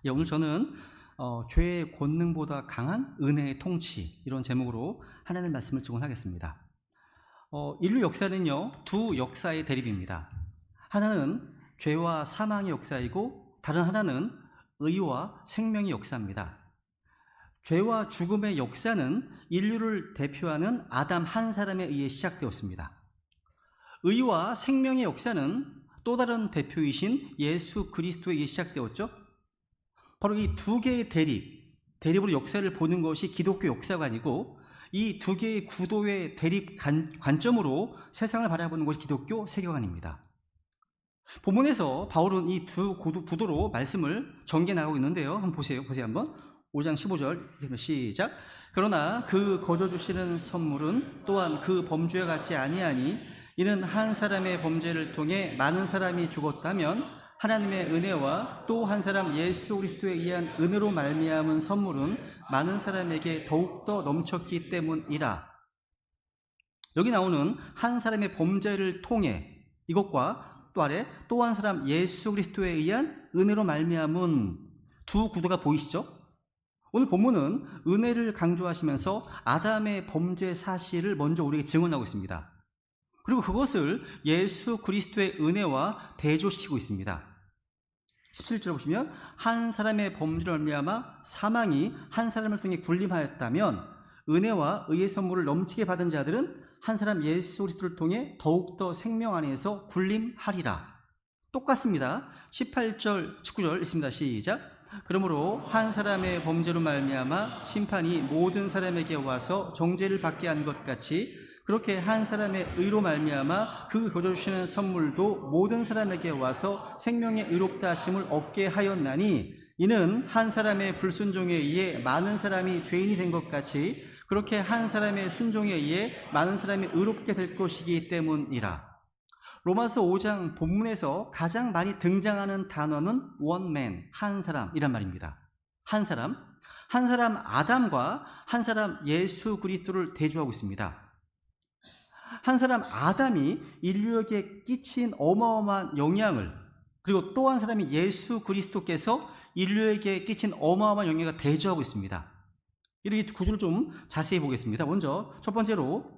오늘 저는 죄의 권능보다 강한 은혜의 통치, 이런 제목으로 하나님의 말씀을 증언하겠습니다. 인류 역사는요, 두 역사의 대립입니다. 하나는 죄와 사망의 역사이고 다른 하나는 의와 생명의 역사입니다. 죄와 죽음의 역사는 인류를 대표하는 아담 한 사람에 의해 시작되었습니다. 의와 생명의 역사는 또 다른 대표이신 예수 그리스도에 의해 시작되었죠. 바로 이 두 개의 대립으로 역사를 보는 것이 기독교 역사관이고, 이 두 개의 구도의 대립 관점으로 세상을 바라보는 것이 기독교 세계관입니다. 본문에서 바울은 이 두 구도로 말씀을 전개 나가고 있는데요. 한번 보세요 한번. 5장 15절 시작. 그러나 그 거저 주시는 선물은 또한 그 범죄와 같지 아니하니 이는 한 사람의 범죄를 통해 많은 사람이 죽었다면 하나님의 은혜와 또 한 사람 예수 그리스도에 의한 은혜로 말미암은 선물은 많은 사람에게 더욱더 넘쳤기 때문이라. 여기 나오는 한 사람의 범죄를 통해, 이것과 또 아래 또 한 사람 예수 그리스도에 의한 은혜로 말미암은, 두 구도가 보이시죠? 오늘 본문은 은혜를 강조하시면서 아담의 범죄 사실을 먼저 우리에게 증언하고 있습니다. 그리고 그것을 예수 그리스도의 은혜와 대조시키고 있습니다. 17절 보시면 한 사람의 범죄로 말미암아 사망이 한 사람을 통해 군림하였다면 은혜와 의의 선물을 넘치게 받은 자들은 한 사람 예수 그리스도를 통해 더욱더 생명 안에서 군림하리라. 똑같습니다. 18절 19절 있습니다. 시작. 그러므로 한 사람의 범죄로 말미암아 심판이 모든 사람에게 와서 정죄를 받게 한 것 같이 그렇게 한 사람의 의로 말미암아 그 거저 주시는 선물도 모든 사람에게 와서 생명의 의롭다 하심을 얻게 하였나니 이는 한 사람의 불순종에 의해 많은 사람이 죄인이 된 것 같이 그렇게 한 사람의 순종에 의해 많은 사람이 의롭게 될 것이기 때문이라. 로마서 5장 본문에서 가장 많이 등장하는 단어는 one man, 한 사람이란 말입니다. 한 사람 아담과 한 사람 예수 그리스도를 대조하고 있습니다. 한 사람 아담이 인류에게 끼친 어마어마한 영향을, 그리고 또 한 사람이 예수 그리스도께서 인류에게 끼친 어마어마한 영향을 대조하고 있습니다. 이 구조를 좀 자세히 보겠습니다. 먼저 첫 번째로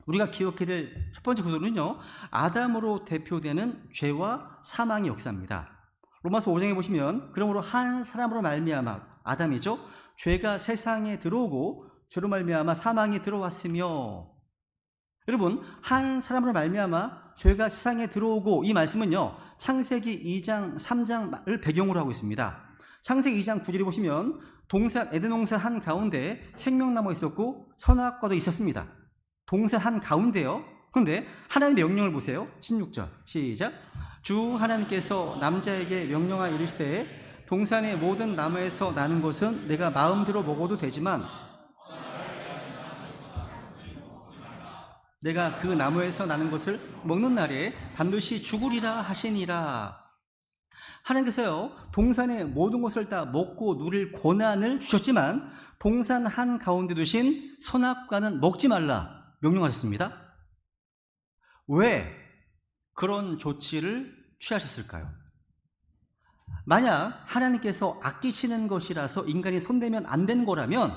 우리가 기억해야 될 첫 번째 구조는요, 아담으로 대표되는 죄와 사망의 역사입니다. 로마서 5장에 보시면 그러므로 한 사람으로 말미암아, 아담이죠, 죄가 세상에 들어오고 죄로 말미암아 사망이 들어왔으며, 여러분, 한 사람으로 말미암아 죄가 세상에 들어오고, 이 말씀은요 창세기 2장 3장을 배경으로 하고 있습니다. 창세기 2장 9절에 보시면 동산 에덴 동산 한 가운데 생명나무가 있었고 선악과도 있었습니다. 동산 한 가운데요. 그런데 하나님의 명령을 보세요. 16절 시작. 주 하나님께서 남자에게 명령하여 이르시되 동산의 모든 나무에서 나는 것은 내가 마음대로 먹어도 되지만 내가 그 나무에서 나는 것을 먹는 날에 반드시 죽으리라 하시니라. 하나님께서요 동산의 모든 것을 다 먹고 누릴 권한을 주셨지만 동산 한 가운데 두신 선악과는 먹지 말라 명령하셨습니다. 왜 그런 조치를 취하셨을까요? 만약 하나님께서 아끼시는 것이라서 인간이 손대면 안 되는 거라면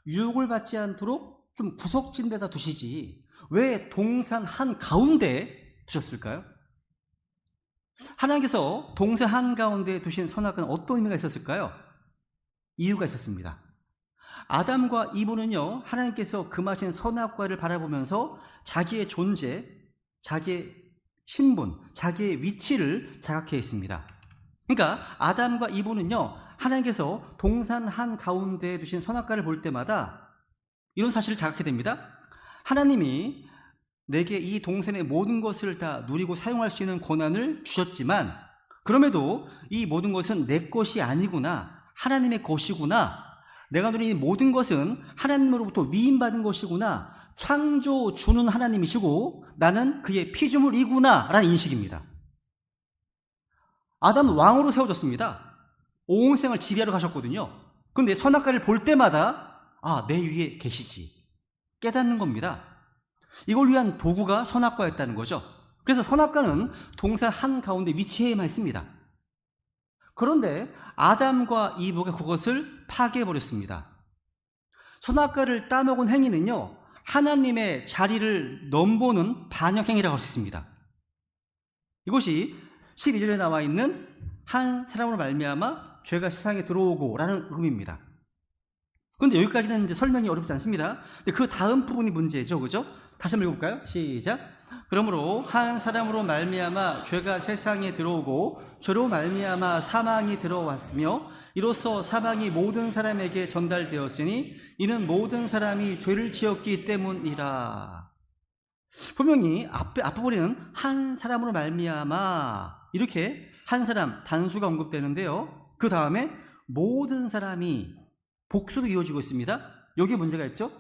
유혹을 받지 않도록 좀 구석진 데다 두시지 왜 동산 한 가운데 두셨을까요? 하나님께서 동산 한 가운데 두신 선악과는 어떤 의미가 있었을까요? 이유가 있었습니다. 아담과 이브는요 하나님께서 금하신 선악과를 바라보면서 자기의 존재, 자기의 신분, 자기의 위치를 자각해 있습니다. 그러니까 아담과 이브는요 하나님께서 동산 한 가운데 두신 선악과를 볼 때마다 이런 사실을 자각하게 됩니다. 하나님이 내게 이 동산의 모든 것을 다 누리고 사용할 수 있는 권한을 주셨지만 그럼에도 이 모든 것은 내 것이 아니구나, 하나님의 것이구나, 내가 누리는 모든 것은 하나님으로부터 위임받은 것이구나, 창조 주는 하나님이시고 나는 그의 피조물이구나 라는 인식입니다. 아담은 왕으로 세워졌습니다. 온 생을 지배하러 가셨거든요. 그런데 선악과를 볼 때마다 내 위에 계시지 깨닫는 겁니다. 이걸 위한 도구가 선악과였다는 거죠. 그래서 선악과는 동산 한가운데 위치해야만 했습니다. 그런데 아담과 이브가 그것을 파괴해버렸습니다. 선악과를 따먹은 행위는요, 하나님의 자리를 넘보는 반역행위라고 할 수 있습니다. 이것이 12절에 나와 있는 한 사람으로 말미암아 죄가 세상에 들어오고 라는 의미입니다. 그런데 여기까지는 이제 설명이 어렵지 않습니다. 근데 그 다음 부분이 문제죠, 그죠? 다시 한번 읽어볼까요? 시작. 그러므로 한 사람으로 말미암아 죄가 세상에 들어오고 죄로 말미암아 사망이 들어왔으며 이로써 사망이 모든 사람에게 전달되었으니 이는 모든 사람이 죄를 지었기 때문이라. 분명히 앞부분에는 한 사람으로 말미암아 이렇게 한 사람 단수가 언급되는데요, 그 다음에 모든 사람이 복수로 이어지고 있습니다. 여기에 문제가 있죠.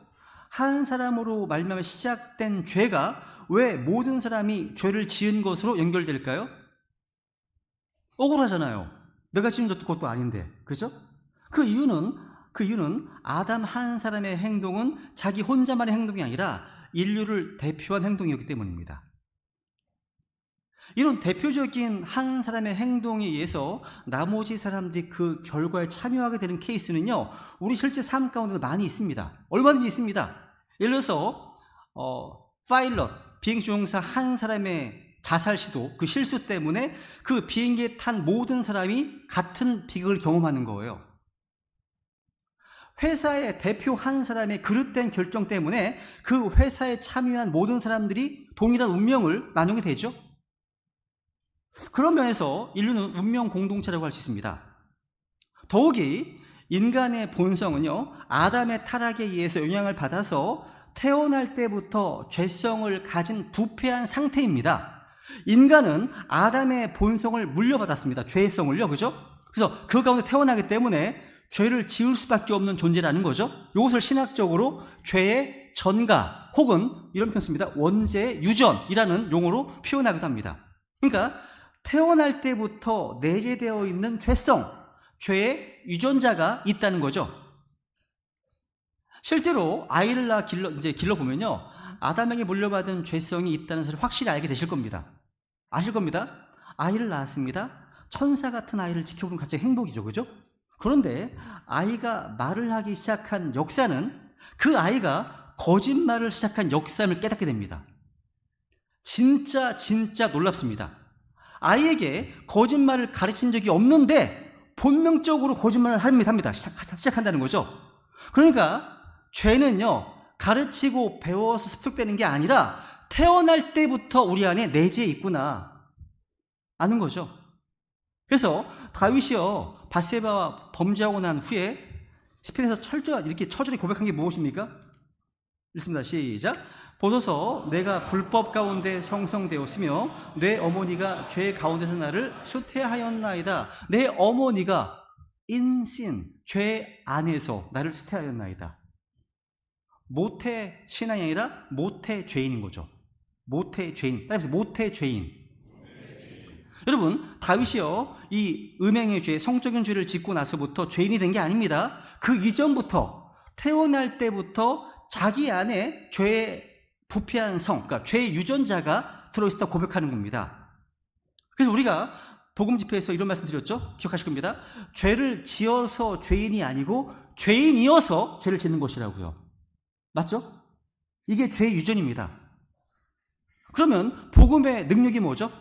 한 사람으로 말미암아 시작된 죄가 왜 모든 사람이 죄를 지은 것으로 연결될까요? 억울하잖아요. 내가 지은 것도 아닌데, 그죠? 그 이유는 아담 한 사람의 행동은 자기 혼자만의 행동이 아니라 인류를 대표한 행동이었기 때문입니다. 이런 대표적인 한 사람의 행동에 의해서 나머지 사람들이 그 결과에 참여하게 되는 케이스는요, 우리 실제 삶 가운데도 많이 있습니다. 얼마든지 있습니다. 예를 들어서 파일럿, 비행조종사 한 사람의 자살 시도, 그 실수 때문에 그 비행기에 탄 모든 사람이 같은 비극을 경험하는 거예요. 회사의 대표 한 사람의 그릇된 결정 때문에 그 회사에 참여한 모든 사람들이 동일한 운명을 나누게 되죠. 그런 면에서 인류는 운명 공동체라고 할 수 있습니다. 더욱이 인간의 본성은요, 아담의 타락에 의해서 영향을 받아서 태어날 때부터 죄성을 가진 부패한 상태입니다. 인간은 아담의 본성을 물려받았습니다. 죄성을요, 그죠? 그래서 그 가운데 태어나기 때문에 죄를 지을 수밖에 없는 존재라는 거죠. 이것을 신학적으로 죄의 전가 혹은 이런 표현 씁니다. 원죄의 유전이라는 용어로 표현하기도 합니다. 그러니까 태어날 때부터 내재되어 있는 죄성, 죄의 유전자가 있다는 거죠. 실제로 아이를 길러보면요, 아담에게 물려받은 죄성이 있다는 사실을 확실히 알게 되실 겁니다. 아실 겁니다. 아이를 낳았습니다. 천사 같은 아이를 지켜보는 가장 행복이죠, 그죠? 그런데 아이가 말을 하기 시작한 역사는 그 아이가 거짓말을 시작한 역사임을 깨닫게 됩니다. 진짜 놀랍습니다. 아이에게 거짓말을 가르친 적이 없는데 본능적으로 거짓말을 합니다. 시작한다는 거죠. 그러니까 죄는요, 가르치고 배워서 습득되는 게 아니라 태어날 때부터 우리 안에 내재해 있구나 아는 거죠. 그래서 다윗이요, 밧세바와 범죄하고 난 후에 시편에서 이렇게 처절히 고백한 게 무엇입니까? 읽습니다. 시작. 보소서, 내가 불법 가운데 성성되었으며 내 어머니가 죄 가운데서 나를 수태하였나이다. 내 어머니가 in sin, 죄 안에서 나를 수태하였나이다. 모태 신앙이 아니라 모태 죄인인 거죠. 모태 죄인, 따라서 모태 죄인. 여러분, 다윗이요, 이 음행의 죄, 성적인 죄를 짓고 나서부터 죄인이 된 게 아닙니다. 그 이전부터, 태어날 때부터 자기 안에 죄의 부패한 그러니까 죄의 유전자가 들어있다 고백하는 겁니다. 그래서 우리가 복음 집회에서 이런 말씀 드렸죠? 기억하실 겁니다. 죄를 지어서 죄인이 아니고 죄인이어서 죄를 짓는 것이라고요. 맞죠? 이게 죄의 유전입니다. 그러면 복음의 능력이 뭐죠?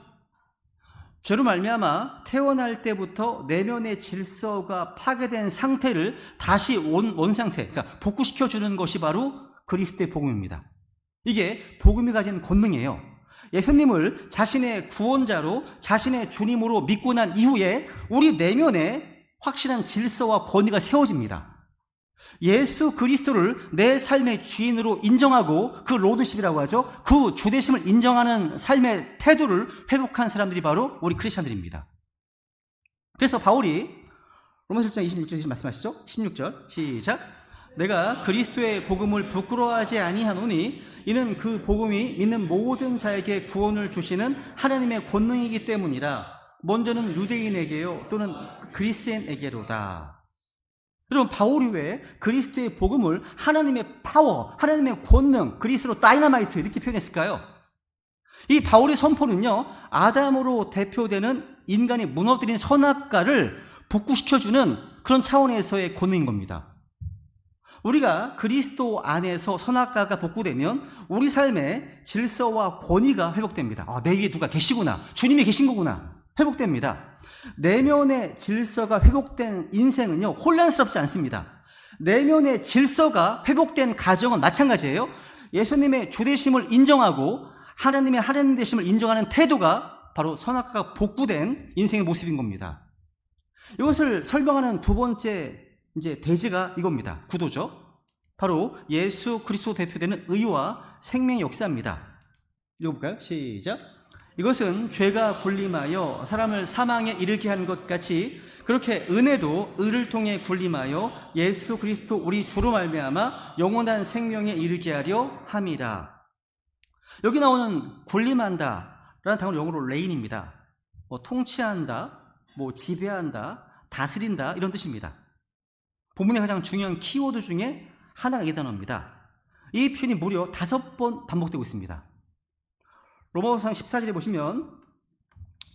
죄로 말미암아 태어날 때부터 내면의 질서가 파괴된 상태를 다시 원상태, 그러니까 복구시켜주는 것이 바로 그리스도의 복음입니다. 이게 복음이 가진 권능이에요. 예수님을 자신의 구원자로, 자신의 주님으로 믿고 난 이후에 우리 내면에 확실한 질서와 권위가 세워집니다. 예수 그리스도를 내 삶의 주인으로 인정하고, 그 로드십이라고 하죠, 그 주대심을 인정하는 삶의 태도를 회복한 사람들이 바로 우리 크리스찬들입니다. 그래서 바울이 로마서 1장 26절 말씀하시죠? 16절 시작. 내가 그리스도의 복음을 부끄러워하지 아니하노니 이는 그 복음이 믿는 모든 자에게 구원을 주시는 하나님의 권능이기 때문이라. 먼저는 유대인에게요 또는 그리스인에게로다. 여러분, 바울이 왜 그리스도의 복음을 하나님의 파워, 하나님의 권능, 그리스로 다이너마이트 이렇게 표현했을까요? 이 바울의 선포는요, 아담으로 대표되는 인간이 무너뜨린 선악과를 복구시켜주는 그런 차원에서의 권능인 겁니다. 우리가 그리스도 안에서 선악과가 복구되면 우리 삶의 질서와 권위가 회복됩니다. 내 위에 누가 계시구나. 주님이 계신 거구나. 회복됩니다. 내면의 질서가 회복된 인생은요, 혼란스럽지 않습니다. 내면의 질서가 회복된 가정은 마찬가지예요. 예수님의 주되심을 인정하고 하나님의 하나님 되심을 인정하는 태도가 바로 선악과가 복구된 인생의 모습인 겁니다. 이것을 설명하는 두 번째 대지가 이겁니다. 구도죠. 바로 예수 그리스도 대표되는 의와 생명의 역사입니다. 읽어볼까요? 시작. 이것은 죄가 군림하여 사람을 사망에 이르게 한 것 같이 그렇게 은혜도 의를 통해 군림하여 예수 그리스도 우리 주로 말미암아 영원한 생명에 이르게 하려 함이라. 여기 나오는 군림한다 라는 단어는 영어로 레인입니다. 통치한다, 지배한다, 다스린다 이런 뜻입니다. 본문의 가장 중요한 키워드 중에 하나가 이 단어입니다. 이 표현이 무려 5번 반복되고 있습니다. 로마서 14절에 보시면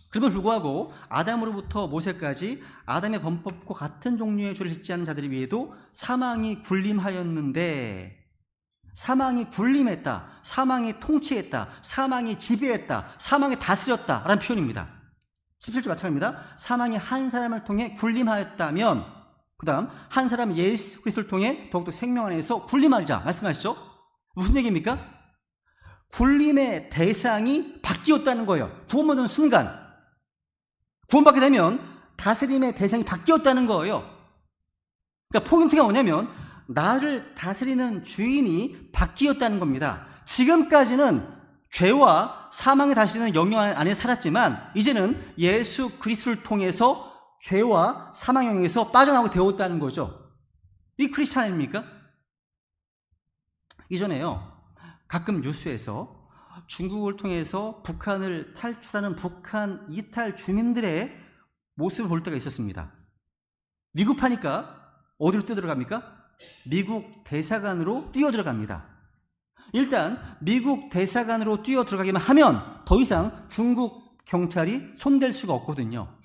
그럼에도 불구하고 아담으로부터 모세까지 아담의 범법과 같은 종류의 죄를 짓지 않은 자들 위에도 사망이 군림하였는데, 사망이 군림했다, 사망이 통치했다, 사망이 지배했다, 사망이 다스렸다 라는 표현입니다. 17절 마찬가지입니다. 사망이 한 사람을 통해 군림하였다면 그 다음 한 사람 예수 그리스도를 통해 더욱더 생명 안에서 군림하리라 말씀하시죠. 무슨 얘기입니까? 군림의 대상이 바뀌었다는 거예요. 구원받은 순간 구원받게 되면 다스림의 대상이 바뀌었다는 거예요. 그러니까 포인트가 뭐냐면 나를 다스리는 주인이 바뀌었다는 겁니다. 지금까지는 죄와 사망에 다스리는 영역 안에 살았지만 이제는 예수 그리스도를 통해서 죄와 사망 영역에서 빠져나오게 되었다는 거죠. 이 크리스찬 아닙니까? 이전에요, 가끔 뉴스에서 중국을 통해서 북한을 탈출하는 북한 이탈 주민들의 모습을 볼 때가 있었습니다. 위급하니까 어디로 뛰어들어갑니까? 미국 대사관으로 뛰어들어갑니다. 일단 미국 대사관으로 뛰어들어가기만 하면 더 이상 중국 경찰이 손댈 수가 없거든요.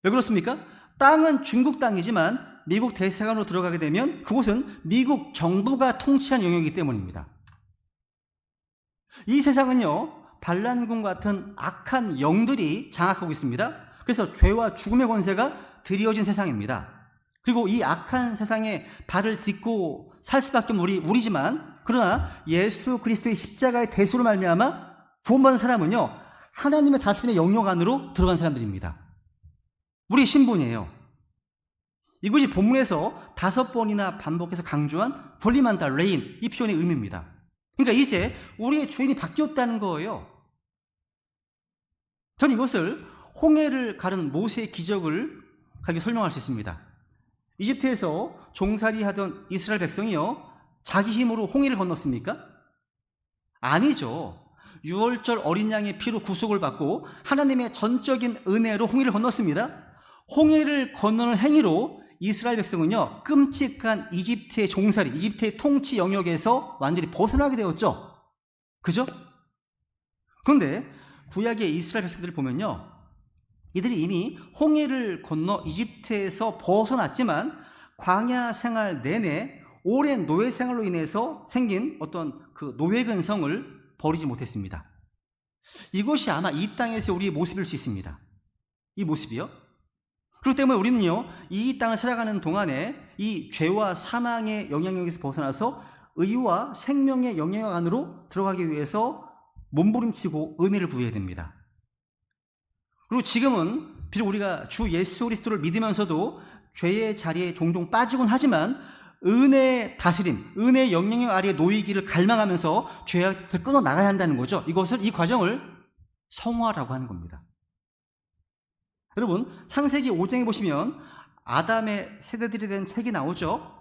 왜 그렇습니까? 땅은 중국 땅이지만 미국 대사관으로 들어가게 되면 그곳은 미국 정부가 통치한 영역이기 때문입니다. 이 세상은요, 반란군 같은 악한 영들이 장악하고 있습니다. 그래서 죄와 죽음의 권세가 드리워진 세상입니다. 그리고 이 악한 세상에 발을 딛고 살 수밖에 없는 우리지만, 그러나 예수 그리스도의 십자가의 대수로 말미암아 구원받은 사람은요, 하나님의 다스림의 영역 안으로 들어간 사람들입니다. 우리의 신분이에요. 이것이 본문에서 5번이나 반복해서 강조한 군림한다, 레인, 이 표현의 의미입니다. 그러니까 이제 우리의 주인이 바뀌었다는 거예요. 저는 이것을 홍해를 가른 모세의 기적을 가지고 설명할 수 있습니다. 이집트에서 종살이하던 이스라엘 백성이요, 자기 힘으로 홍해를 건넜습니까? 아니죠. 유월절 어린 양의 피로 구속을 받고 하나님의 전적인 은혜로 홍해를 건넜습니다. 홍해를 건너는 행위로 이스라엘 백성은요, 끔찍한 이집트의 종살이, 이집트의 통치 영역에서 완전히 벗어나게 되었죠. 그죠? 그런데 구약의 이스라엘 백성들을 보면요, 이들이 이미 홍해를 건너 이집트에서 벗어났지만 광야 생활 내내 오랜 노예 생활로 인해서 생긴 어떤 그 노예 근성을 버리지 못했습니다. 이것이 아마 이 땅에서 우리의 모습일 수 있습니다. 이 모습이요. 그렇기 때문에 우리는요, 이 땅을 살아가는 동안에 이 죄와 사망의 영향력에서 벗어나서 의와 생명의 영향력 안으로 들어가기 위해서 몸부림치고 은혜를 구해야 됩니다. 그리고 지금은 비록 우리가 주 예수 그리스도를 믿으면서도 죄의 자리에 종종 빠지곤 하지만 은혜의 다스림, 은혜의 영향력 아래에 놓이기를 갈망하면서 죄를 끊어 나가야 한다는 거죠. 이 과정을 성화라고 하는 겁니다. 여러분, 창세기 5장에 보시면 아담의 세대들에 대한 책이 나오죠.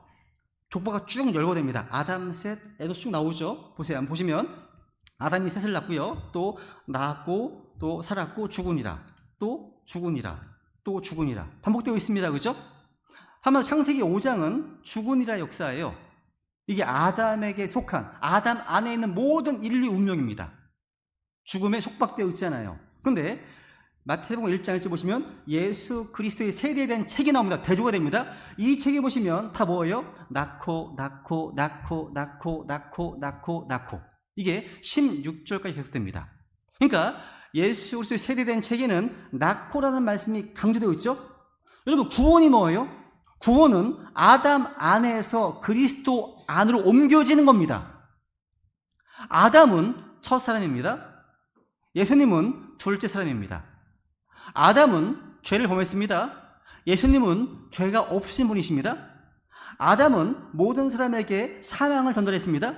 족보가 쭉 열거됩니다. 아담, 셋, 에도 쭉 나오죠. 보세요. 한번 보시면 아담이 셋을 낳고요, 또 낳았고, 또 살았고, 죽으니라, 또 죽으니라, 또 죽으니라 반복되고 있습니다. 그죠? 한마디로 창세기 5장은 죽으니라 역사예요. 이게 아담에게 속한, 아담 안에 있는 모든 인류 운명입니다. 죽음에 속박되어 있잖아요. 그런데 마태복음 1장 1절 보시면 예수 그리스도의 세대에 대한 책이 나옵니다. 대조가 됩니다. 이 책에 보시면 다 뭐예요? 낳고 이게 16절까지 계속됩니다. 그러니까 예수 그리스도의 세대에 대한 책에는 낳고라는 말씀이 강조되어 있죠. 여러분, 구원이 뭐예요? 구원은 아담 안에서 그리스도 안으로 옮겨지는 겁니다. 아담은 첫 사람입니다. 예수님은 둘째 사람입니다. 아담은 죄를 범했습니다. 예수님은 죄가 없으신 분이십니다. 아담은 모든 사람에게 사망을 전달했습니다.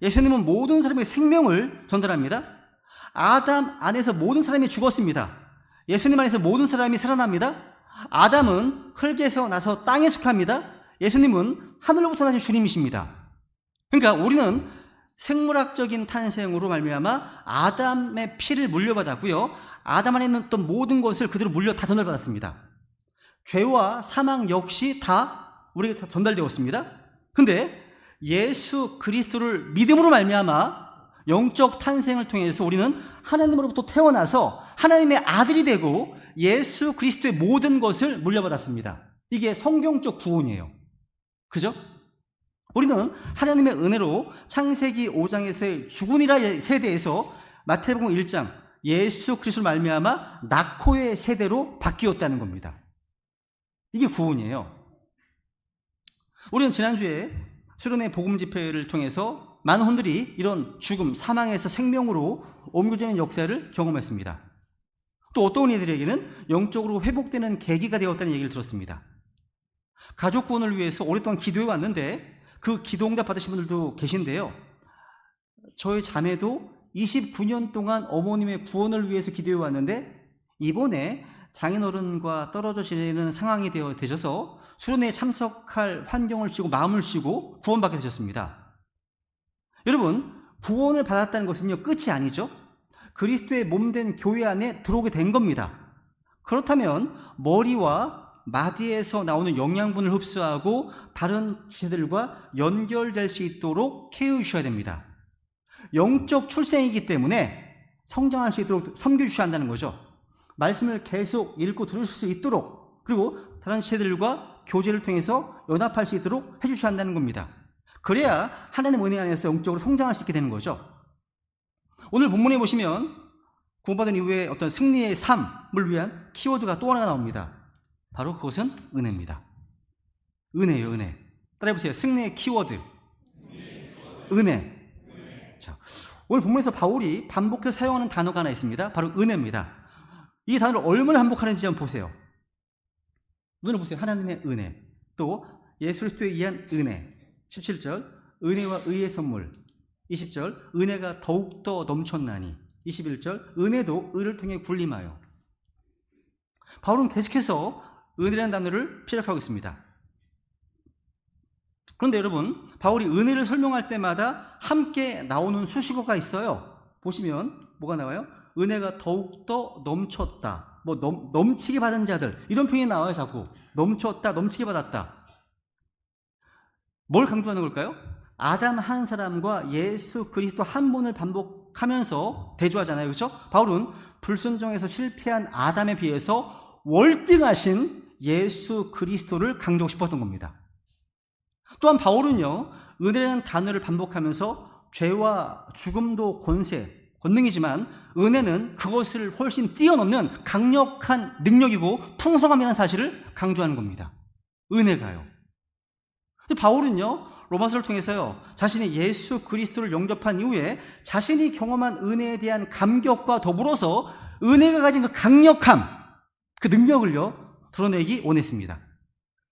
예수님은 모든 사람에게 생명을 전달합니다. 아담 안에서 모든 사람이 죽었습니다. 예수님 안에서 모든 사람이 살아납니다. 아담은 흙에서 나서 땅에 속합니다. 예수님은 하늘로부터 나신 주님이십니다. 그러니까 우리는 생물학적인 탄생으로 말미암아 아담의 피를 물려받았고요. 아담 안에 있는 어떤 모든 것을 그대로 다 전달받았습니다. 죄와 사망 역시 다 우리에게 전달되었습니다. 근데 예수 그리스도를 믿음으로 말미암아 영적 탄생을 통해서 우리는 하나님으로부터 태어나서 하나님의 아들이 되고 예수 그리스도의 모든 것을 물려받았습니다. 이게 성경적 구원이에요. 그죠? 우리는 하나님의 은혜로 창세기 5장에서의 죽으니라 세대에서 마태복음 1장 예수 그리스도를 말미암아 낳고의 세대로 바뀌었다는 겁니다. 이게 구원이에요. 우리는 지난주에 수련회 복음 집회를 통해서 많은 분들이 이런 죽음, 사망에서 생명으로 옮겨지는 역사를 경험했습니다. 또 어떤 이들에게는 영적으로 회복되는 계기가 되었다는 얘기를 들었습니다. 가족 구원을 위해서 오랫동안 기도해 왔는데 그 기도 응답 받으신 분들도 계신데요. 저희 자매도 29년 동안 어머님의 구원을 위해서 기도해 왔는데 이번에 장인어른과 떨어져 지내는 상황이 되셔서 수련회에 참석할 환경을 쉬고 마음을 쉬고 구원받게 되셨습니다. 여러분, 구원을 받았다는 것은요, 끝이 아니죠. 그리스도의 몸된 교회 안에 들어오게 된 겁니다. 그렇다면 머리와 마디에서 나오는 영양분을 흡수하고 다른 지체들과 연결될 수 있도록 케어주셔야 됩니다. 영적 출생이기 때문에 성장할 수 있도록 섬겨주셔야 한다는 거죠. 말씀을 계속 읽고 들으실 수 있도록, 그리고 다른 지체들과 교제를 통해서 연합할 수 있도록 해주셔야 한다는 겁니다. 그래야 하나님 은혜 안에서 영적으로 성장할 수 있게 되는 거죠. 오늘 본문에 보시면 구원받은 이후에 어떤 승리의 삶을 위한 키워드가 또 하나가 나옵니다. 바로 그것은 은혜입니다. 은혜예요, 은혜. 따라해보세요. 승리의 키워드. 은혜. 자, 오늘 본문에서 바울이 반복해서 사용하는 단어가 하나 있습니다. 바로 은혜입니다. 이 단어를 얼마나 반복하는지 한번 보세요. 눈을 보세요. 하나님의 은혜. 또 예수 그리스도에 의한 은혜. 17절. 은혜와 의의 선물. 20절. 은혜가 더욱더 넘쳤나니. 21절. 은혜도 의를 통해 군림하여. 바울은 계속해서 은혜라는 단어를 피력하고 있습니다. 그런데 여러분, 바울이 은혜를 설명할 때마다 함께 나오는 수식어가 있어요. 보시면 뭐가 나와요? 은혜가 더욱더 넘쳤다. 넘치게 받은 자들. 이런 표현이 나와요, 자꾸. 넘쳤다, 넘치게 받았다. 뭘 강조하는 걸까요? 아담 한 사람과 예수 그리스도 한 분을 반복하면서 대조하잖아요. 그렇죠? 바울은 불순종에서 실패한 아담에 비해서 월등하신 예수 그리스도를 강조하고 싶었던 겁니다. 또한 바울은요, 은혜라는 단어를 반복하면서 죄와 죽음도 권능이지만 은혜는 그것을 훨씬 뛰어넘는 강력한 능력이고 풍성함이라는 사실을 강조하는 겁니다. 은혜가요. 근데 바울은요, 로마서를 통해서요, 자신이 예수 그리스도를 영접한 이후에 자신이 경험한 은혜에 대한 감격과 더불어서 은혜가 가진 그 강력함, 그 능력을요, 드러내기 원했습니다.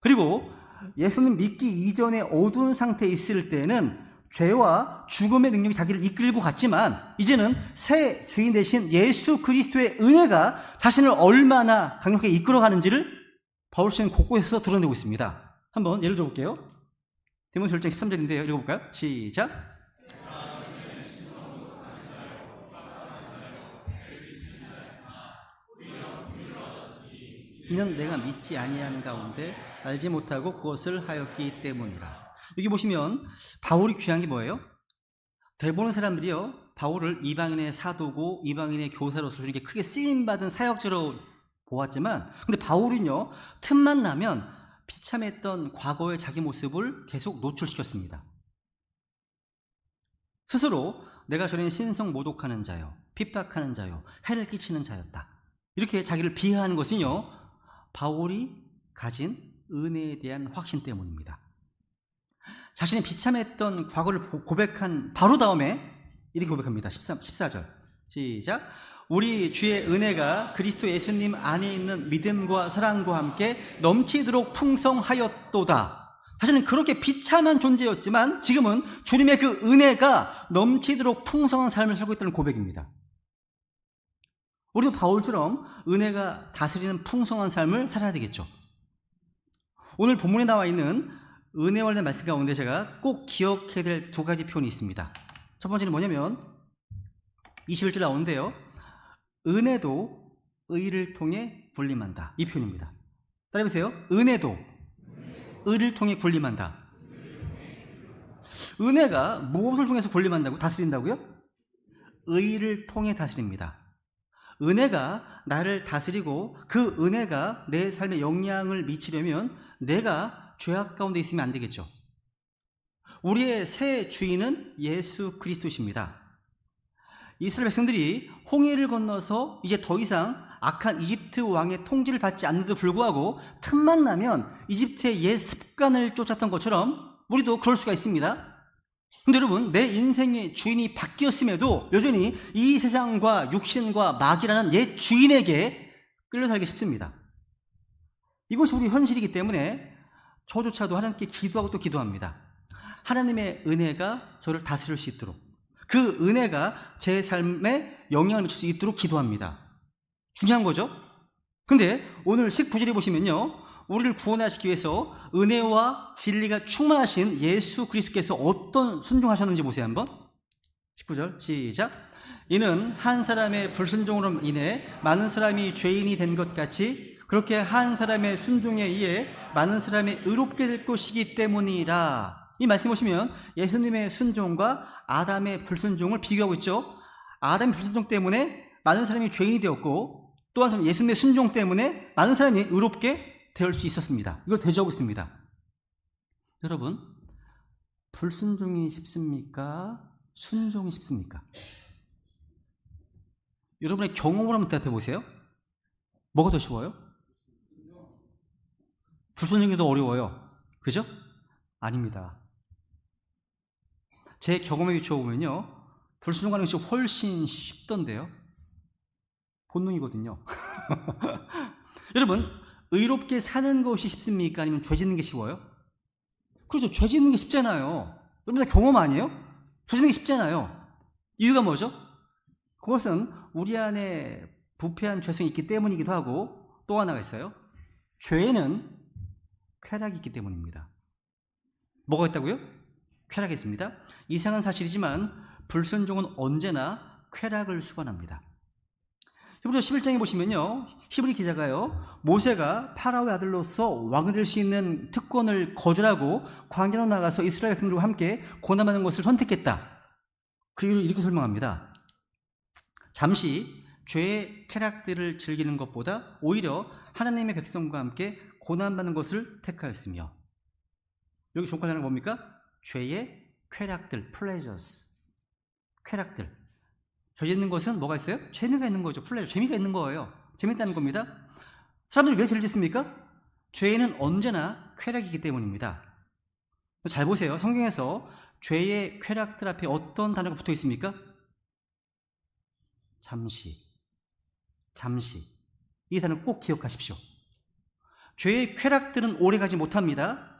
그리고 예수님 믿기 이전에 어두운 상태에 있을 때는 죄와 죽음의 능력이 자기를 이끌고 갔지만 이제는 새 주인 되신 예수 그리스도의 은혜가 자신을 얼마나 강력하게 이끌어가는지를 바울 씨는 곳곳에서 드러내고 있습니다. 한번 예를 들어볼게요. 디모데 1장 13절인데요. 읽어볼까요? 시작. 이는 내가 믿지 아니한 가운데 알지 못하고 그것을 하였기 때문이라. 여기 보시면 바울이 귀한 게 뭐예요? 대부분의 사람들이요, 바울을 이방인의 사도고 이방인의 교사로서 주님께 크게 쓰임받은 사역자로 보았지만, 근데 바울은요, 틈만 나면 비참했던 과거의 자기 모습을 계속 노출시켰습니다. 스스로 내가 저는 신성 모독하는 자요, 핍박하는 자요, 해를 끼치는 자였다, 이렇게 자기를 비하하는 것은요, 바울이 가진 은혜에 대한 확신 때문입니다. 자신이 비참했던 과거를 고백한 바로 다음에 이렇게 고백합니다. 14절 시작. 우리 주의 은혜가 그리스도 예수님 안에 있는 믿음과 사랑과 함께 넘치도록 풍성하였도다. 사실은 그렇게 비참한 존재였지만 지금은 주님의 그 은혜가 넘치도록 풍성한 삶을 살고 있다는 고백입니다. 우리도 바울처럼 은혜가 다스리는 풍성한 삶을 살아야 되겠죠. 오늘 본문에 나와 있는 은혜와 관련된 말씀 가운데 제가 꼭 기억해야 될 두 가지 표현이 있습니다. 첫 번째는 뭐냐면 21절 나오는데요, 은혜도 의를 통해 군림한다, 이 표현입니다. 따라해보세요. 은혜도 의를 통해 군림한다. 은혜가 무엇을 통해서 군림한다고? 다스린다고요? 의를 통해 다스립니다. 은혜가 나를 다스리고 그 은혜가 내 삶에 영향을 미치려면 내가 죄악 가운데 있으면 안 되겠죠. 우리의 새 주인은 예수 그리스도십니다. 이스라엘 백성들이 홍해를 건너서 이제 더 이상 악한 이집트 왕의 통치를 받지 않는데도 불구하고 틈만 나면 이집트의 옛 습관을 쫓았던 것처럼 우리도 그럴 수가 있습니다. 근데 여러분, 내 인생의 주인이 바뀌었음에도 여전히 이 세상과 육신과 마귀라는 옛 주인에게 끌려 살기 쉽습니다. 이것이 우리 현실이기 때문에 저조차도 하나님께 기도하고 또 기도합니다. 하나님의 은혜가 저를 다스릴 수 있도록, 그 은혜가 제 삶에 영향을 미칠 수 있도록 기도합니다. 중요한 거죠. 근데 오늘 19절에 보시면요, 우리를 구원하시기 위해서 은혜와 진리가 충만하신 예수 그리스도께서 어떤 순종하셨는지 보세요. 한번 19절 시작. 이는 한 사람의 불순종으로 인해 많은 사람이 죄인이 된 것 같이 그렇게 한 사람의 순종에 의해 많은 사람이 의롭게 될 것이기 때문이라. 이 말씀 보시면 예수님의 순종과 아담의 불순종을 비교하고 있죠. 아담의 불순종 때문에 많은 사람이 죄인이 되었고, 또 한 사람 예수님의 순종 때문에 많은 사람이 의롭게 될 수 있었습니다. 이걸 대조하고 있습니다. 여러분, 불순종이 쉽습니까? 순종이 쉽습니까? 여러분의 경험을 한번 대답해 보세요. 뭐가 더 쉬워요? 불순종이 더 어려워요. 그죠? 아닙니다. 제 경험에 비추어 보면요, 불순종하는 것이 훨씬 쉽던데요. 본능이거든요. 여러분, 의롭게 사는 것이 쉽습니까? 아니면 죄 짓는 게 쉬워요? 그렇죠. 죄 짓는 게 쉽잖아요. 여러분들 경험 아니에요? 죄 짓는 게 쉽잖아요. 이유가 뭐죠? 그것은 우리 안에 부패한 죄성이 있기 때문이기도 하고, 또 하나가 있어요. 죄에는 쾌락이 있기 때문입니다. 뭐가 있다고요? 쾌락이 있습니다. 이상한 사실이지만 불순종은 언제나 쾌락을 수반합니다. 히브리서 11장에 보시면요, 히브리 기자가요, 모세가 파라오의 아들로서 왕이 될 수 있는 특권을 거절하고 광야로 나가서 이스라엘 백성들과 함께 고난하는 것을 선택했다. 그 이유를 이렇게 설명합니다. 잠시 죄의 쾌락들을 즐기는 것보다 오히려 하나님의 백성과 함께 고난받는 것을 택하였으며, 여기 종합하는 건 뭡니까? 죄의 쾌락들, pleasures, 쾌락들. 죄 짓는 것은 뭐가 있어요? 재미가 있는 거죠. 플레저, 재미가 있는 거예요. 재밌다는 겁니다. 사람들이 왜 죄를 짓습니까? 죄는 언제나 쾌락이기 때문입니다. 잘 보세요. 성경에서 죄의 쾌락들 앞에 어떤 단어가 붙어 있습니까? 잠시. 잠시. 이 단어 꼭 기억하십시오. 죄의 쾌락들은 오래가지 못합니다.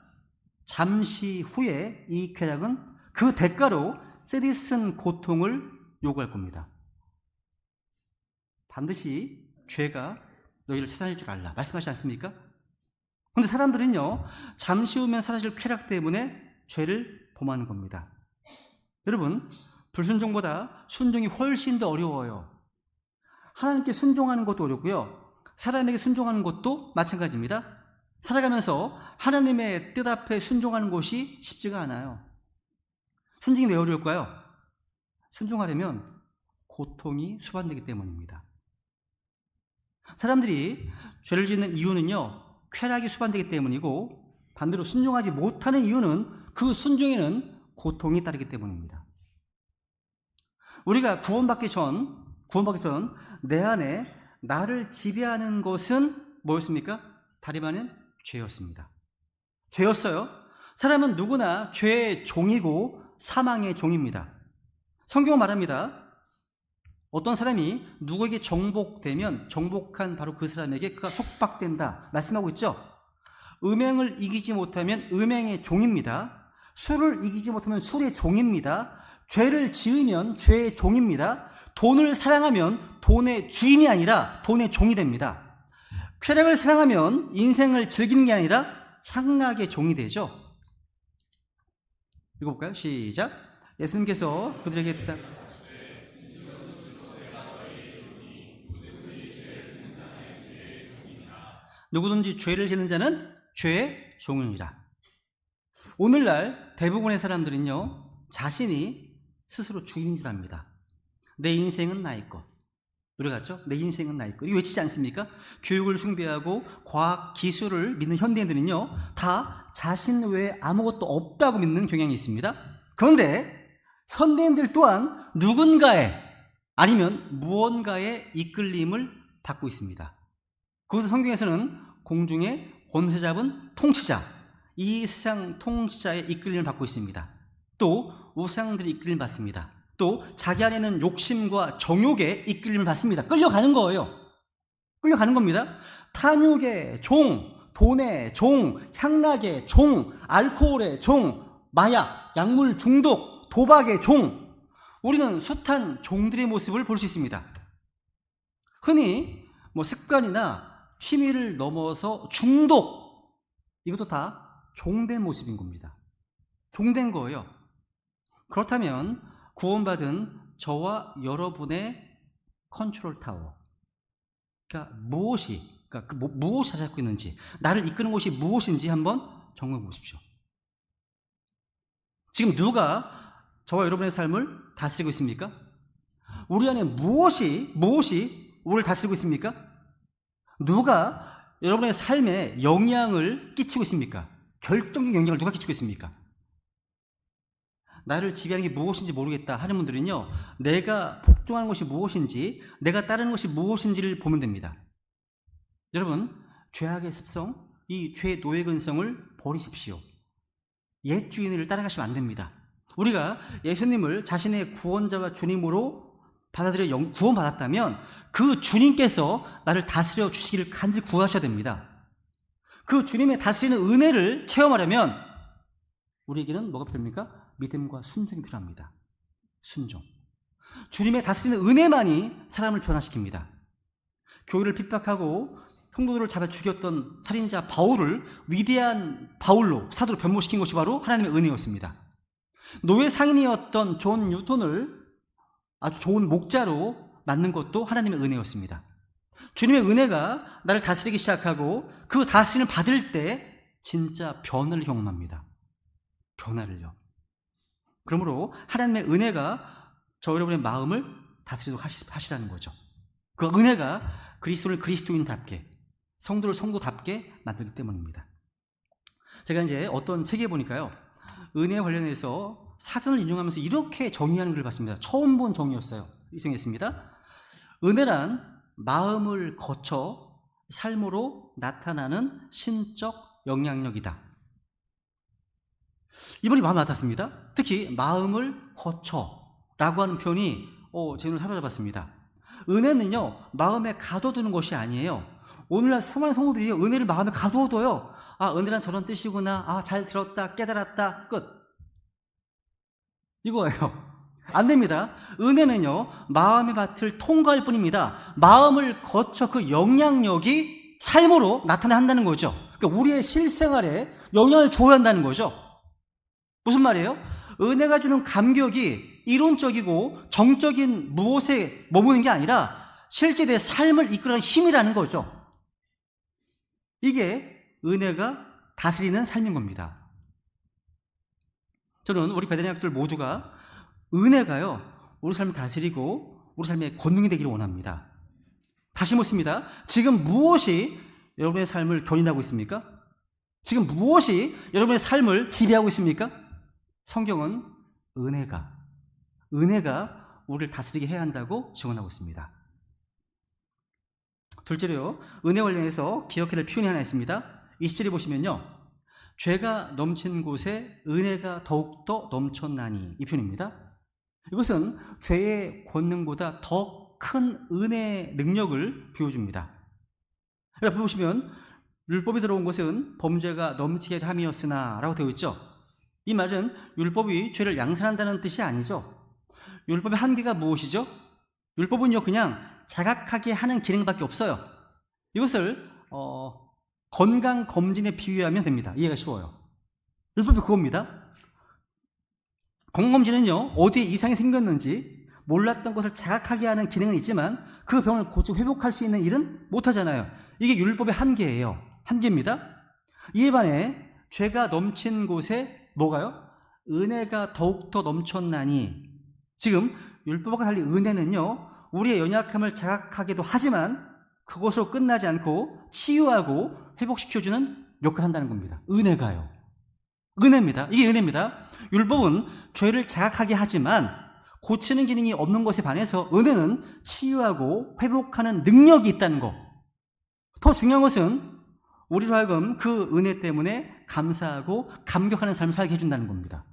잠시 후에 이 쾌락은 그 대가로 쓰디쓴 고통을 요구할 겁니다. 반드시 죄가 너희를 찾아낼 줄 알라 말씀하시지 않습니까? 그런데 사람들은요, 잠시 후면 사라질 쾌락 때문에 죄를 범하는 겁니다. 여러분, 불순종보다 순종이 훨씬 더 어려워요. 하나님께 순종하는 것도 어렵고요, 사람에게 순종하는 것도 마찬가지입니다. 살아가면서 하나님의 뜻 앞에 순종하는 것이 쉽지가 않아요. 순종이 왜 어려울까요? 순종하려면 고통이 수반되기 때문입니다. 사람들이 죄를 짓는 이유는요, 쾌락이 수반되기 때문이고, 반대로 순종하지 못하는 이유는 그 순종에는 고통이 따르기 때문입니다. 우리가 구원받기 전 내 안에 나를 지배하는 것은 뭐였습니까? 다름 아닌 죄였습니다. 죄였어요. 사람은 누구나 죄의 종이고 사망의 종입니다. 성경은 말합니다. 어떤 사람이 누구에게 정복되면 정복한 바로 그 사람에게 그가 속박된다 말씀하고 있죠. 음행을 이기지 못하면 음행의 종입니다. 술을 이기지 못하면 술의 종입니다. 죄를 지으면 죄의 종입니다. 돈을 사랑하면 돈의 주인이 아니라 돈의 종이 됩니다. 쾌락을 사랑하면 인생을 즐기는 게 아니라 향락의 종이 되죠. 읽어볼까요? 시작. 예수님께서 그들에게 누구든지 죄를 짓는 자는 죄의 종이니라. 오늘날 대부분의 사람들은요, 자신이 스스로 주인인 줄 압니다. 내 인생은 나의 것. 노래 같죠? 내 인생은 나의 것. 이거 외치지 않습니까? 교육을 숭배하고 과학, 기술을 믿는 현대인들은요, 다 자신 외에 아무것도 없다고 믿는 경향이 있습니다. 그런데 현대인들 또한 누군가의 아니면 무언가의 이끌림을 받고 있습니다. 그것을 성경에서는 공중의 권세 잡은 통치자, 이 세상 통치자의 이끌림을 받고 있습니다. 또 우상들이 이끌림을 받습니다. 또 자기 안에는 욕심과 정욕의 이끌림을 받습니다. 끌려가는 거예요. 끌려가는 겁니다. 탐욕의 종, 돈의 종, 향락의 종, 알코올의 종, 마약, 약물 중독, 도박의 종, 우리는 숱한 종들의 모습을 볼 수 있습니다. 흔히 습관이나 취미를 넘어서 중독, 이것도 다 종된 모습인 겁니다. 종된 거예요. 그렇다면 구원받은 저와 여러분의 컨트롤 타워, 그러니까 무엇이 잡고 있는지, 나를 이끄는 것이 무엇인지 한번 점검해 보십시오. 지금 누가 저와 여러분의 삶을 다스리고 있습니까? 우리 안에 무엇이 우리를 다스리고 있습니까? 누가 여러분의 삶에 영향을 끼치고 있습니까? 결정적인 영향을 누가 끼치고 있습니까? 나를 지배하는 게 무엇인지 모르겠다 하는 분들은요, 내가 복종하는 것이 무엇인지, 내가 따르는 것이 무엇인지를 보면 됩니다. 여러분, 죄악의 습성, 이 죄의 노예 근성을 버리십시오. 옛 주인을 따라가시면 안 됩니다. 우리가 예수님을 자신의 구원자와 주님으로 받아들여 구원받았다면 그 주님께서 나를 다스려 주시기를 간절히 구하셔야 됩니다. 그 주님의 다스리는 은혜를 체험하려면 우리에게는 뭐가 필요합니까? 믿음과 순종이 필요합니다. 순종. 주님의 다스리는 은혜만이 사람을 변화시킵니다. 교회를 핍박하고 성도들을 잡아 죽였던 살인자 바울을 위대한 바울로, 사도로 변모시킨 것이 바로 하나님의 은혜였습니다. 노예 상인이었던 존 뉴턴을 아주 좋은 목자로 만든 것도 하나님의 은혜였습니다. 주님의 은혜가 나를 다스리기 시작하고 그 다스림을 받을 때 진짜 변화를 경험합니다. 변화를요. 그러므로 하나님의 은혜가 저 여러분의 마음을 다스리도록 하시라는 거죠. 그 은혜가 그리스도를 그리스도인답게, 성도를 성도답게 만들기 때문입니다. 제가 이제 어떤 책에 보니까요, 은혜 관련해서 사전을 인용하면서 이렇게 정의하는 걸 봤습니다. 처음 본 정의였어요. 인용했습니다. 은혜란 마음을 거쳐 삶으로 나타나는 신적 영향력이다. 이번이 마음에 와닿습니다. 특히 마음을 거쳐라고 하는 표현이 제 눈을 사로잡았습니다. 은혜는요, 마음에 가둬두는 것이 아니에요. 오늘날 수많은 성도들이 은혜를 마음에 가두어둬요. 은혜란 저런 뜻이구나. 잘 들었다, 깨달았다, 끝. 이거예요. 안 됩니다. 은혜는요, 마음의 밭을 통과할 뿐입니다. 마음을 거쳐 그 영향력이 삶으로 나타나야 한다는 거죠. 그러니까 우리의 실생활에 영향을 주어야 한다는 거죠. 무슨 말이에요? 은혜가 주는 감격이 이론적이고 정적인 무엇에 머무는 게 아니라 실제 내 삶을 이끌어가는 힘이라는 거죠. 이게 은혜가 다스리는 삶인 겁니다. 저는 우리 베드레 학들 모두가 은혜가요, 우리 삶을 다스리고 우리 삶의 권능이 되기를 원합니다. 다시 묻습니다. 지금 무엇이 여러분의 삶을 견인하고 있습니까? 지금 무엇이 여러분의 삶을 지배하고 있습니까? 성경은 은혜가 우리를 다스리게 해야 한다고 증언하고 있습니다. 둘째로요, 은혜 관련해서 기억해야 될 표현이 하나 있습니다. 20절에 보시면요, 죄가 넘친 곳에 은혜가 더욱더 넘쳤나니, 이 표현입니다. 이것은 죄의 권능보다 더 큰 은혜의 능력을 보여줍니다. 옆에 보시면 율법이 들어온 것은 범죄가 넘치게 함이었으나 라고 되어 있죠. 이 말은 율법이 죄를 양산한다는 뜻이 아니죠. 율법의 한계가 무엇이죠? 율법은요, 그냥 자각하게 하는 기능밖에 없어요. 이것을 건강검진에 비유하면 됩니다. 이해가 쉬워요. 율법이 그겁니다. 건강검진은요, 어디에 이상이 생겼는지 몰랐던 것을 자각하게 하는 기능은 있지만 그 병을 고치고 회복할 수 있는 일은 못하잖아요. 이게 율법의 한계예요. 한계입니다. 이에 반해 죄가 넘친 곳에 뭐가요? 은혜가 더욱더 넘쳤나니, 지금 율법과 달리 은혜는요, 우리의 연약함을 자각하기도 하지만 그것으로 끝나지 않고 치유하고 회복시켜주는 역할을 한다는 겁니다. 은혜입니다. 이게 은혜입니다. 율법은 죄를 자각하게 하지만 고치는 기능이 없는 것에 반해서 은혜는 치유하고 회복하는 능력이 있다는 것. 더 중요한 것은 우리로 하여금 그 은혜 때문에 감사하고 감격하는 삶을 살게 해준다는 겁니다.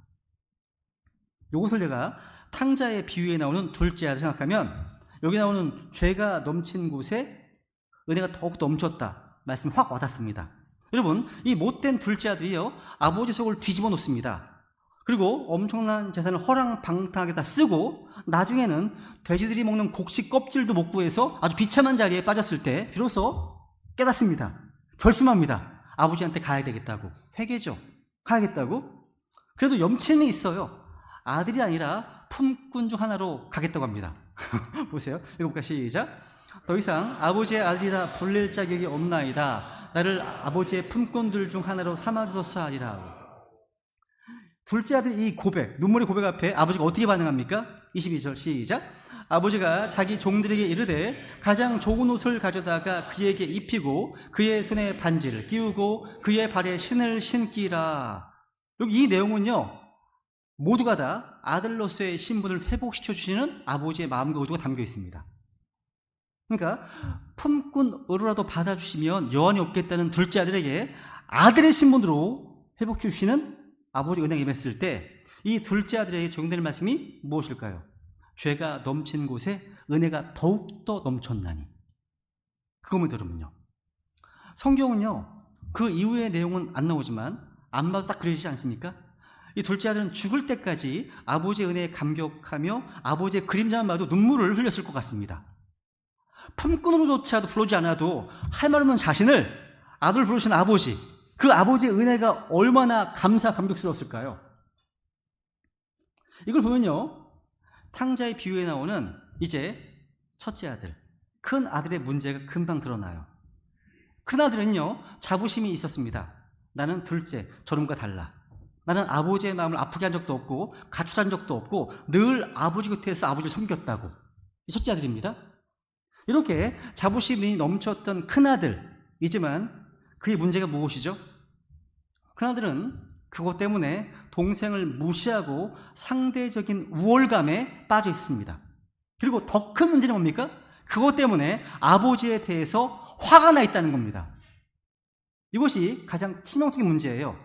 이것을 제가 탕자의 비유에 나오는 둘째 아들 생각하면, 여기 나오는 죄가 넘친 곳에 은혜가 더욱 넘쳤다 말씀이 확 와닿습니다. 여러분, 이 못된 둘째 아들이요, 아버지 속을 뒤집어 놓습니다. 그리고 엄청난 재산을 허랑방탕하게 다 쓰고 나중에는 돼지들이 먹는 곡식 껍질도 못 구해서 아주 비참한 자리에 빠졌을 때 비로소 깨닫습니다. 결심합니다. 아버지한테 가야 되겠다고. 회개죠. 가야겠다고. 그래도 염치는 있어요. 아들이 아니라 품꾼 중 하나로 가겠다고 합니다. 보세요. 읽어볼까요? 시작. 더 이상 아버지의 아들이라 불릴 자격이 없나이다. 나를 아버지의 품꾼들 중 하나로 삼아주소서 하리라. 둘째 아들 이 고백, 눈물의 고백 앞에 아버지가 어떻게 반응합니까? 22절 시작. 아버지가 자기 종들에게 이르되 가장 좋은 옷을 가져다가 그에게 입히고 그의 손에 반지를 끼우고 그의 발에 신을 신기라. 여기 이 내용은요, 모두가 다 아들로서의 신분을 회복시켜 주시는 아버지의 마음과 의도가 담겨 있습니다. 그러니까 품꾼으로라도 받아주시면 여한이 없겠다는 둘째 아들에게 아들의 신분으로 회복해 주시는 아버지 은혜가 임했을 때 이 둘째 아들에게 적용되는 말씀이 무엇일까요? 죄가 넘친 곳에 은혜가 더욱더 넘쳤나니. 그것만 들으면요, 성경은요, 그 이후의 내용은 안 나오지만 안 봐도 딱 그려지지 않습니까? 이 둘째 아들은 죽을 때까지 아버지의 은혜에 감격하며 아버지의 그림자만 봐도 눈물을 흘렸을 것 같습니다. 품꾼으로조차도 불러주지 않아도 할 말 없는 자신을 아들 부르시는 아버지, 그 아버지의 은혜가 얼마나 감격스러웠을까요? 이걸 보면요, 탕자의 비유에 나오는 이제 첫째 아들, 큰 아들의 문제가 금방 드러나요. 큰 아들은요, 자부심이 있었습니다. 나는 둘째, 저놈과 달라. 나는 아버지의 마음을 아프게 한 적도 없고 가출한 적도 없고 늘 아버지 곁에서 아버지를 섬겼다고. 이 첫째 아들입니다. 이렇게 자부심이 넘쳤던 큰아들이지만 그의 문제가 무엇이죠? 큰아들은 그것 때문에 동생을 무시하고 상대적인 우월감에 빠져 있습니다. 그리고 더 큰 문제는 뭡니까? 그것 때문에 아버지에 대해서 화가 나 있다는 겁니다. 이것이 가장 치명적인 문제예요.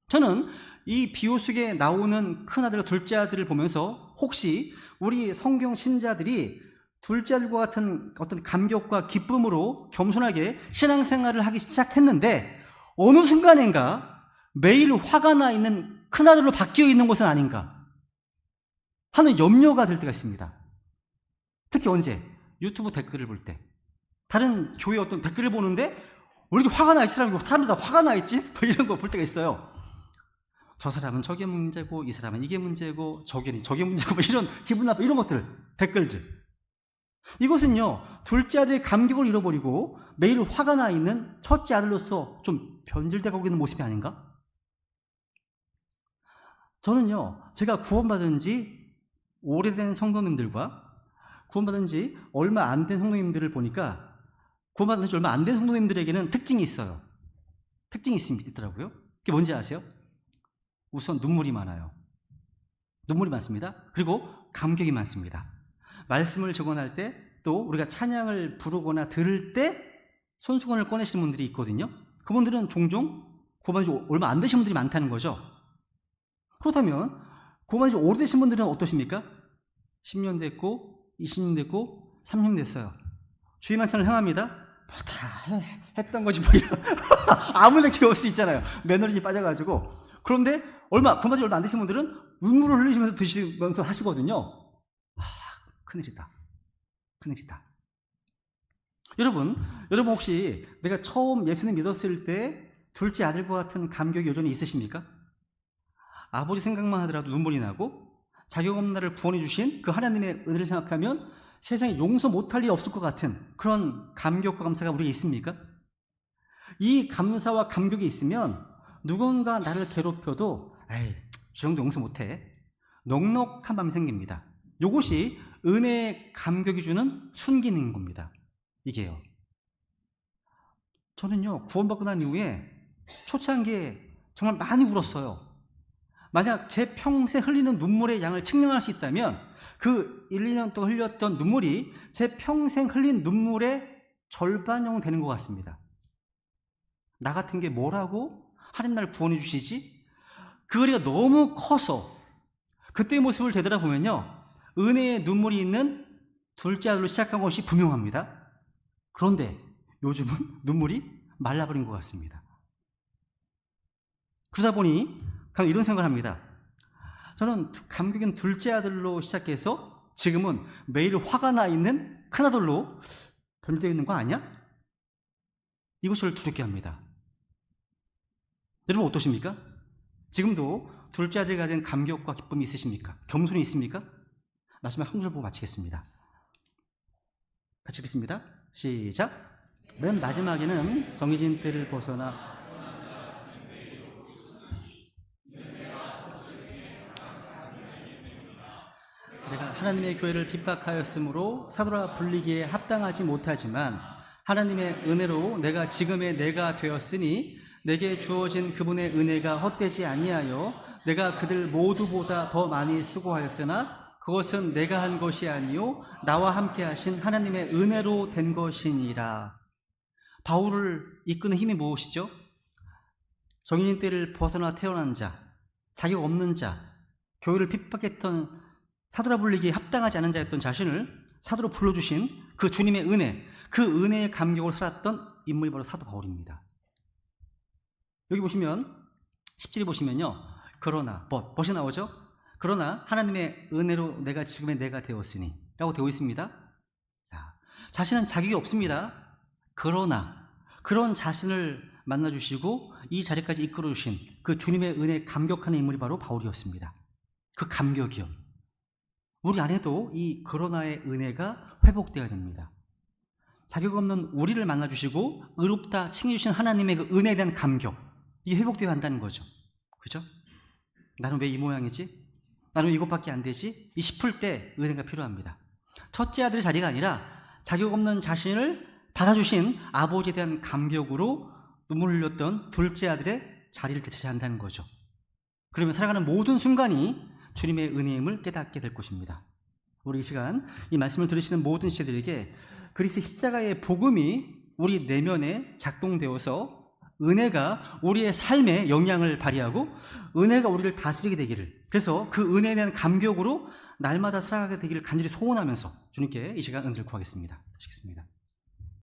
저는 이 비유 속에 나오는 큰아들과 둘째 아들을 보면서 혹시 우리 성경 신자들이 둘째 아들과 같은 어떤 감격과 기쁨으로 겸손하게 신앙생활을 하기 시작했는데 어느 순간인가 매일 화가 나 있는 큰아들로 바뀌어 있는 것은 아닌가 하는 염려가 들 때가 있습니다. 특히 언제? 유튜브 댓글을 볼 때, 다른 교회 어떤 댓글을 보는데 왜 이렇게 화가 나 있지? 사람들 다 화가 나 있지? 뭐 이런 거 볼 때가 있어요. 저 사람은 저게 문제고 이 사람은 이게 문제고 저게 문제고 뭐 이런 기분 나빠 이런 것들, 댓글들. 이것은요, 둘째 아들의 감격을 잃어버리고 매일 화가 나 있는 첫째 아들로서 좀 변질되고 있는 모습이 아닌가? 저는요, 제가 구원받은 지 오래된 성도님들과 구원받은 지 얼마 안 된 성도님들을 보니까 구원받은 지 얼마 안 된 성도님들에게는 특징이 있어요. 특징이 있더라고요. 그게 뭔지 아세요? 우선 눈물이 많아요. 눈물이 많습니다. 그리고 감격이 많습니다. 말씀을 증언할 때, 또 우리가 찬양을 부르거나 들을 때 손수건을 꺼내시는 분들이 있거든요. 그분들은 종종 구원받은 지 얼마 안 되신 분들이 많다는 거죠. 그렇다면 구원받은 지 오래되신 분들은 어떠십니까? 10년 됐고 20년 됐고 30년 됐어요. 주의 말씀을 향합니다. 뭐 다 했던 거지 뭐 아무 느낌 없을 수 있잖아요. 매너리즘이 빠져가지고. 그런데 구원받은 지 얼마 안 되신 분들은 눈물을 흘리시면서 드시면서 하시거든요. 큰일이다. 큰일이다. 여러분 혹시 내가 처음 예수님 믿었을 때 둘째 아들과 같은 감격이 여전히 있으십니까? 아버지 생각만 하더라도 눈물이 나고 자격 없는 나를 구원해 주신 그 하나님의 은혜를 생각하면 세상에 용서 못할 일이 없을 것 같은 그런 감격과 감사가 우리에게 있습니까? 이 감사와 감격이 있으면 누군가 나를 괴롭혀도 에이, 저 정도 용서 못해. 넉넉한 마음이 생깁니다. 이것이 은혜의 감격이 주는 순기능인 겁니다. 이게요. 저는요, 구원받고 난 이후에 초창기에 정말 많이 울었어요. 만약 제 평생 흘리는 눈물의 양을 측량할 수 있다면 그 1, 2년 동안 흘렸던 눈물이 제 평생 흘린 눈물의 절반 정도 되는 것 같습니다. 나 같은 게 뭐라고 하나님 나를 구원해 주시지? 그 의리가 너무 커서 그때의 모습을 되돌아보면요, 은혜의 눈물이 있는 둘째 아들로 시작한 것이 분명합니다. 그런데 요즘은 눈물이 말라버린 것 같습니다. 그러다 보니 그냥 이런 생각을 합니다. 저는 감격인 둘째 아들로 시작해서 지금은 매일 화가 나 있는 큰아들로 변질되어 있는 거 아니야? 이것을 두렵게 합니다. 여러분 어떠십니까? 지금도 둘째 아들에 대한 감격과 기쁨이 있으십니까? 겸손이 있습니까? 마지막 한 구절 보고 마치겠습니다. 같이 읽겠습니다. 시작. 맨 마지막에는 정해진 때를 벗어나 내가 하나님의 교회를 핍박하였으므로 사도라 불리기에 합당하지 못하지만 하나님의 은혜로 내가 지금의 내가 되었으니 내게 주어진 그분의 은혜가 헛되지 아니하여 내가 그들 모두보다 더 많이 수고하였으나 그것은 내가 한 것이 아니요 나와 함께 하신 하나님의 은혜로 된 것이니라. 바울을 이끄는 힘이 무엇이죠? 정인인 때를 벗어나 태어난 자, 자격 없는 자, 교회를 핍박했던 사도라 불리기에 합당하지 않은 자였던 자신을 사도로 불러주신 그 주님의 은혜, 그 은혜의 감격으로 살았던 인물이 바로 사도 바울입니다. 여기 보시면 10절에 보시면요, 그러나 벗이 나오죠. 그러나 하나님의 은혜로 내가 지금의 내가 되었으니 라고 되어 있습니다. 자신은 자격이 없습니다. 그러나 그런 자신을 만나주시고 이 자리까지 이끌어주신 그 주님의 은혜에 감격하는 인물이 바로 바울이었습니다. 그 감격이요, 우리 안에도 이 그러나의 은혜가 회복되어야 됩니다. 자격 없는 우리를 만나주시고 의롭다 칭해주신 하나님의 그 은혜에 대한 감격, 이게 회복되어야 한다는 거죠. 그죠? 나는 왜 이 모양이지? 나는 왜 이것밖에 안 되지? 이 싶을 때 은혜가 필요합니다. 첫째 아들의 자리가 아니라 자격 없는 자신을 받아주신 아버지에 대한 감격으로 눈물 흘렸던 둘째 아들의 자리를 되찾아야 한다는 거죠. 그러면 살아가는 모든 순간이 주님의 은혜임을 깨닫게 될 것입니다. 우리 이 시간 이 말씀을 들으시는 모든 시대들에게 그리스도의 십자가의 복음이 우리 내면에 작동되어서 은혜가 우리의 삶에 영향을 발휘하고 은혜가 우리를 다스리게 되기를, 그래서 그 은혜에 대한 감격으로 날마다 살아가게 되기를 간절히 소원하면서 주님께 이 시간 은혜를 구하겠습니다. 하시겠습니다.